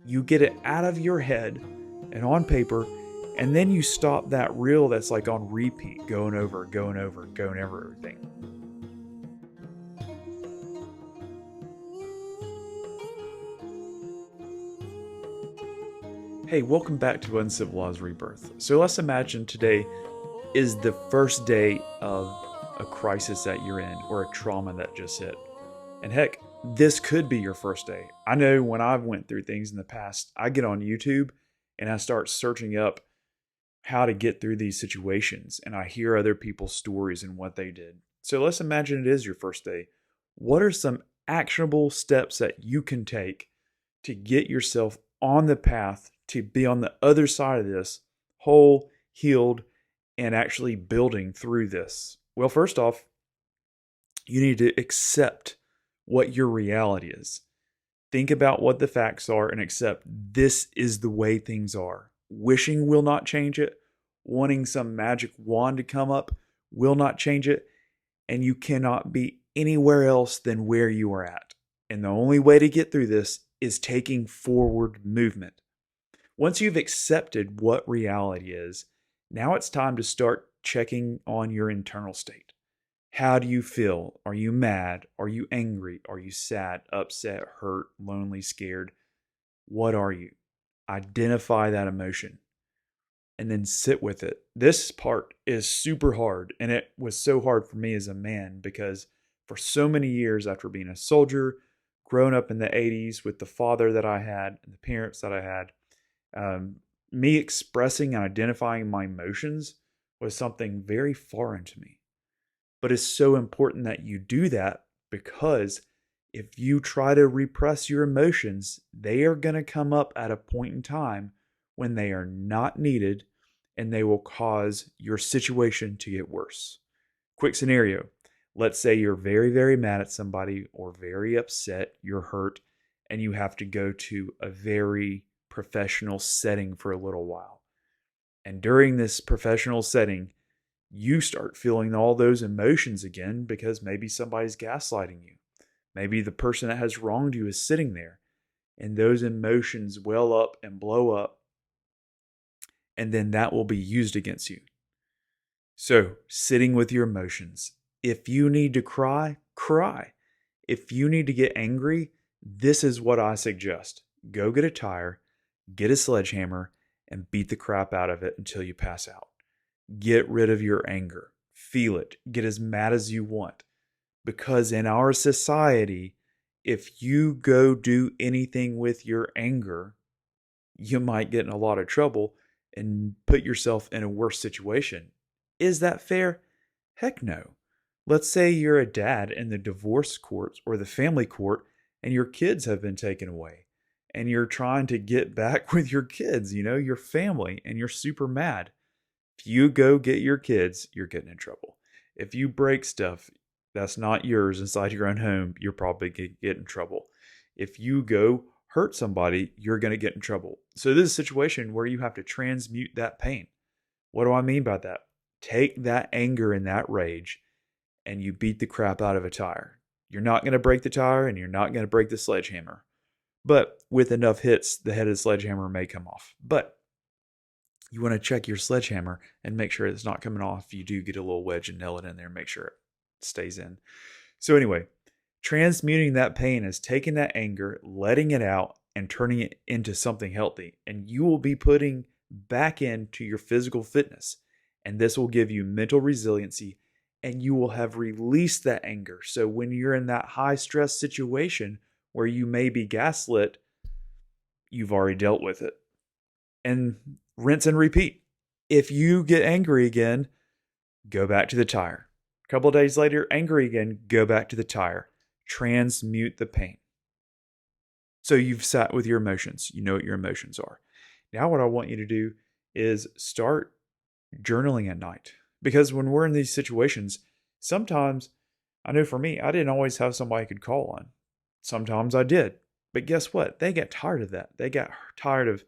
You get it out of your head and on paper, and then you stop that reel that's like on repeat, going over, going over, going over everything. Hey, welcome back to Uncivilized Rebirth. So let's imagine today is the first day of a crisis that you're in or a trauma that just hit. And heck, this could be your first day. I know when I've went through things in the past, I get on YouTube and I start searching up how to get through these situations and I hear other people's stories and what they did. So let's imagine it is your first day. What are some actionable steps that you can take to get yourself on the path to be on the other side of this, whole, healed, and actually building through this? Well, first off, you need to accept what your reality is. Think about what the facts are and accept this is the way things are. Wishing will not change it. Wanting some magic wand to come up will not change it. And you cannot be anywhere else than where you are at. And the only way to get through this is taking forward movement. Once you've accepted what reality is, now it's time to start checking on your internal state. How do you feel? Are you mad? Are you angry? Are you sad, upset, hurt, lonely, scared? What are you? Identify that emotion and then sit with it. This part is super hard, and it was so hard for me as a man because for so many years after being a soldier, growing up in the 80s with the father that I had and the parents that I had, me expressing and identifying my emotions was something very foreign to me. But it's so important that you do that because if you try to repress your emotions, they are going to come up at a point in time when they are not needed and they will cause your situation to get worse. Quick scenario. Let's say you're very, very mad at somebody or very upset, you're hurt, and you have to go to a very professional setting for a little while. And during this professional setting, you start feeling all those emotions again because maybe somebody's gaslighting you. Maybe the person that has wronged you is sitting there and those emotions well up and blow up, and then that will be used against you. So, sitting with your emotions. If you need to cry, cry. If you need to get angry, this is what I suggest. Go get a tire, get a sledgehammer, and beat the crap out of it until you pass out. Get rid of your anger. Feel it. Get as mad as you want. Because in our society, if you go do anything with your anger, you might get in a lot of trouble and put yourself in a worse situation. Is that fair? Heck no. Let's say you're a dad in the divorce court or the family court and your kids have been taken away and you're trying to get back with your kids, your family, and you're super mad. If you go get your kids, you're getting in trouble. If you break stuff that's not yours inside your own home, you're probably going to get in trouble. If you go hurt somebody, you're going to get in trouble. So this is a situation where you have to transmute that pain. What do I mean by that? Take that anger and that rage and you beat the crap out of a tire. You're not going to break the tire and you're not going to break the sledgehammer. But with enough hits, the head of the sledgehammer may come off. But you want to check your sledgehammer and make sure it's not coming off. You do get a little wedge and nail it in there and make sure it stays in. So anyway, transmuting that pain is taking that anger, letting it out, and turning it into something healthy. And you will be putting back into your physical fitness. And this will give you mental resiliency and you will have released that anger. So when you're in that high stress situation where you may be gaslit, you've already dealt with it. And rinse and repeat. If you get angry again, go back to the tire. A couple of days later, angry again, go back to the tire. Transmute the pain. So you've sat with your emotions. You know what your emotions are. Now what I want you to do is start journaling at night. Because when we're in these situations, sometimes, I know for me, I didn't always have somebody I could call on. Sometimes I did. But guess what? They got tired of that. They got tired of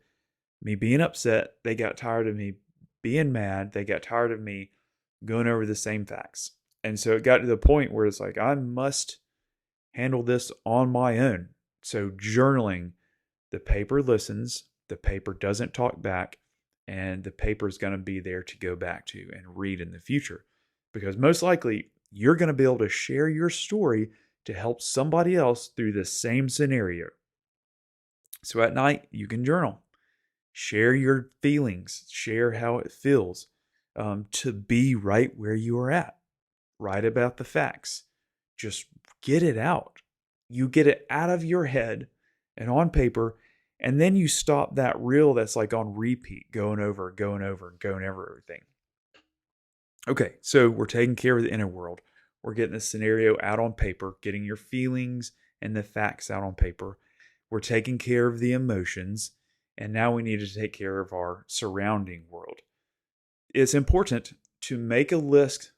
me being upset. They got tired of me being mad. They got tired of me going over the same facts. And so it got to the point where it's like, I must handle this on my own. So journaling, The paper listens, the paper doesn't talk back, and the paper is going to be there to go back to and read in the future. Because most likely, you're going to be able to share your story to help somebody else through the same scenario. So at night, you can journal, share your feelings, share how it feels, to be right where you are at. Write about the facts. Just get it out. You get it out of your head and on paper, and then you stop that reel that's like on repeat, going over, going over, going over everything. Okay, so we're taking care of the inner world. We're getting the scenario out on paper, getting your feelings and the facts out on paper. We're taking care of the emotions, and now we need to take care of our surrounding world. It's important to make a list,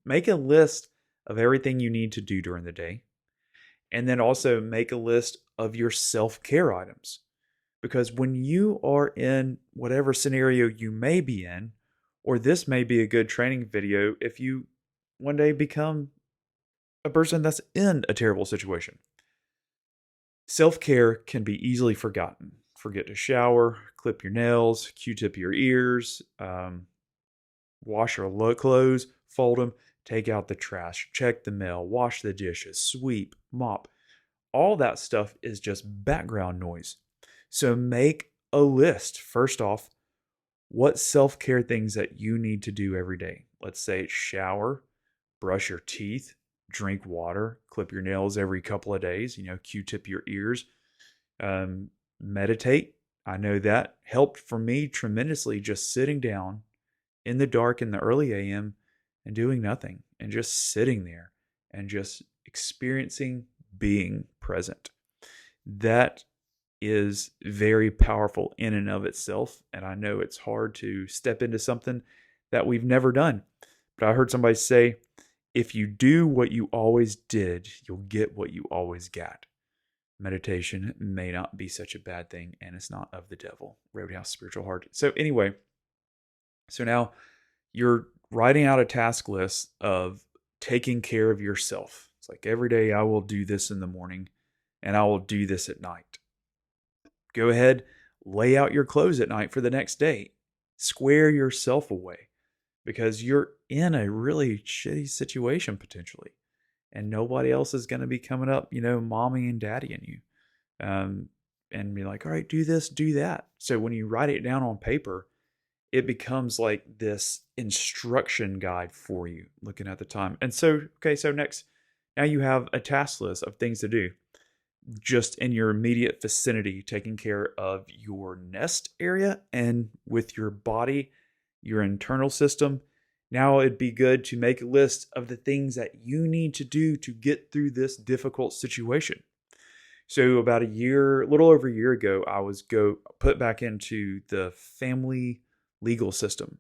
make a list of everything you need to do during the day. And then also make a list of your self-care items. Because when you are in whatever scenario you may be in, or this may be a good training video if you one day become a person that's in a terrible situation. Self-care can be easily forgotten. Forget to shower, clip your nails, Q-tip your ears, wash your clothes, fold them, take out the trash, check the mail, wash the dishes, sweep, mop. All that stuff is just background noise. So make a list. First off, what self-care things that you need to do every day. Let's say it's shower, brush your teeth, drink water, clip your nails every couple of days, Q-tip your ears, meditate. I know that helped for me tremendously, just sitting down in the dark in the early AM and doing nothing and just sitting there and just experiencing being present. That is very powerful in and of itself. And I know it's hard to step into something that we've never done. But I heard somebody say, if you do what you always did, you'll get what you always got. Meditation may not be such a bad thing, and it's not of the devil. Roadhouse Spiritual Heart. So anyway, so now you're writing out a task list of taking care of yourself. It's like every day I will do this in the morning and I will do this at night. Go ahead, lay out your clothes at night for the next day. Square yourself away because you're in a really shitty situation potentially. And nobody else is going to be coming up, mommy and daddy and you. And be like, all right, do this, do that. So when you write it down on paper, it becomes like this instruction guide for you looking at the time. And so, okay, so next, now you have a task list of things to do just in your immediate vicinity, taking care of your nest area and with your body, your internal system. Now it'd be good to make a list of the things that you need to do to get through this difficult situation. So about a little over a year ago, I was put back into the family legal system.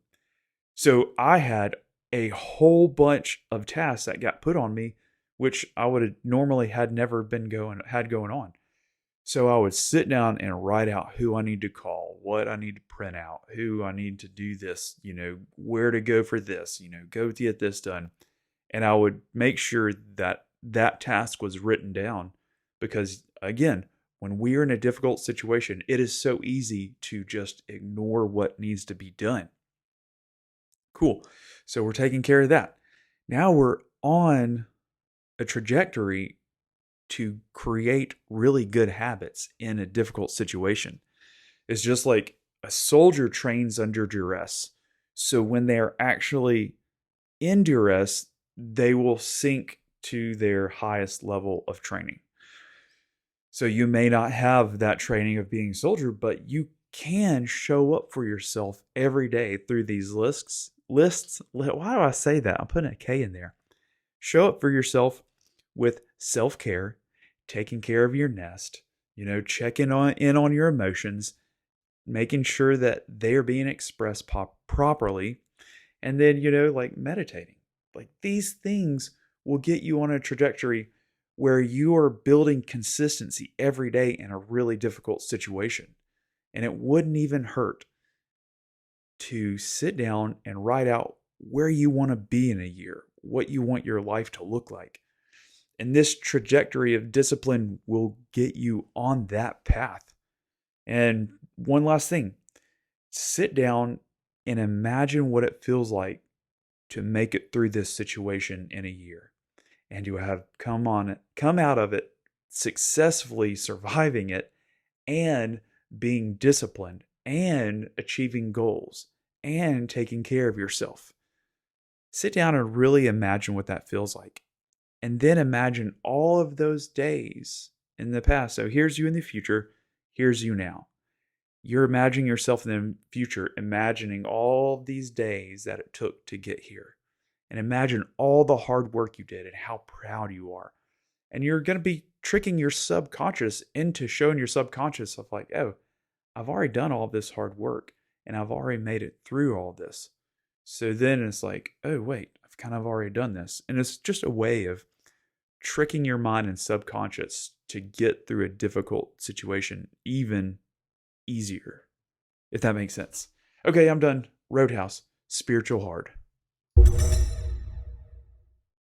So I had a whole bunch of tasks that got put on me, which I would have normally had never going on. So I would sit down and write out who I need to call, what I need to print out, who I need to do this, where to go for this, go to get this done. And I would make sure that that task was written down because, again, when we are in a difficult situation, it is so easy to just ignore what needs to be done. Cool. So we're taking care of that. Now we're on a trajectory to create really good habits in a difficult situation. It's just like a soldier trains under duress. So when they're actually in duress, they will sink to their highest level of training. So you may not have that training of being a soldier, but you can show up for yourself every day through these lists. Why do I say that? I'm putting a K in there. Show up for yourself with self-care, taking care of your nest, checking in on your emotions, making sure that they're being expressed properly, and then, like meditating. Like these things will get you on a trajectory where you are building consistency every day in a really difficult situation. And it wouldn't even hurt to sit down and write out where you want to be in a year, what you want your life to look like. And this trajectory of discipline will get you on that path. And one last thing, sit down and imagine what it feels like to make it through this situation in a year. And you have come out of it successfully surviving it and being disciplined and achieving goals and taking care of yourself. Sit down and really imagine what that feels like. And then imagine all of those days in the past. So here's you in the future. Here's you now. You're imagining yourself in the future, imagining all of these days that it took to get here. And imagine all the hard work you did and how proud you are. And you're going to be tricking your subconscious into showing your subconscious of like, oh, I've already done all this hard work and I've already made it through all this. So then it's like, oh, wait, I've kind of already done this. And it's just a way of tricking your mind and subconscious to get through a difficult situation even easier, if that makes sense. Okay, I'm done. Roadhouse, spiritual hard.